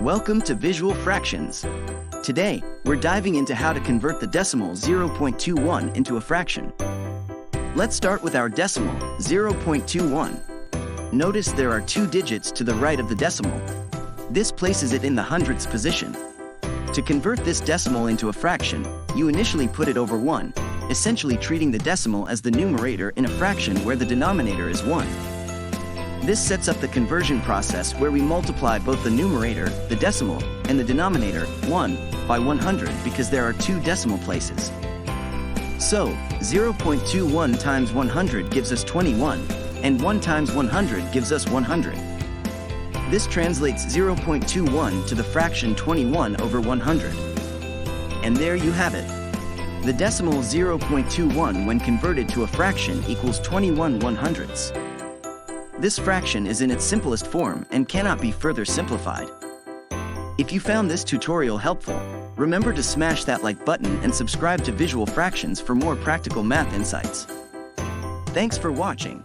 Welcome to Visual Fractions. Today, we're diving into how to convert the decimal 0.21 into a fraction. Let's start with our decimal, 0.21. Notice there are two digits to the right of the decimal. This places it in the hundredths position. To convert this decimal into a fraction, you initially put it over 1, essentially treating the decimal as the numerator in a fraction where the denominator is 1. This sets up the conversion process where we multiply both the numerator, the decimal, and the denominator, 1, by 100 because there are two decimal places. So, 0.21 times 100 gives us 21, and 1 times 100 gives us 100. This translates 0.21 to the fraction 21 over 100. And there you have it. The decimal 0.21 when converted to a fraction equals 21 100ths. This fraction is in its simplest form and cannot be further simplified. If you found this tutorial helpful, remember to smash that like button and subscribe to Visual Fractions for more practical math insights. Thanks for watching.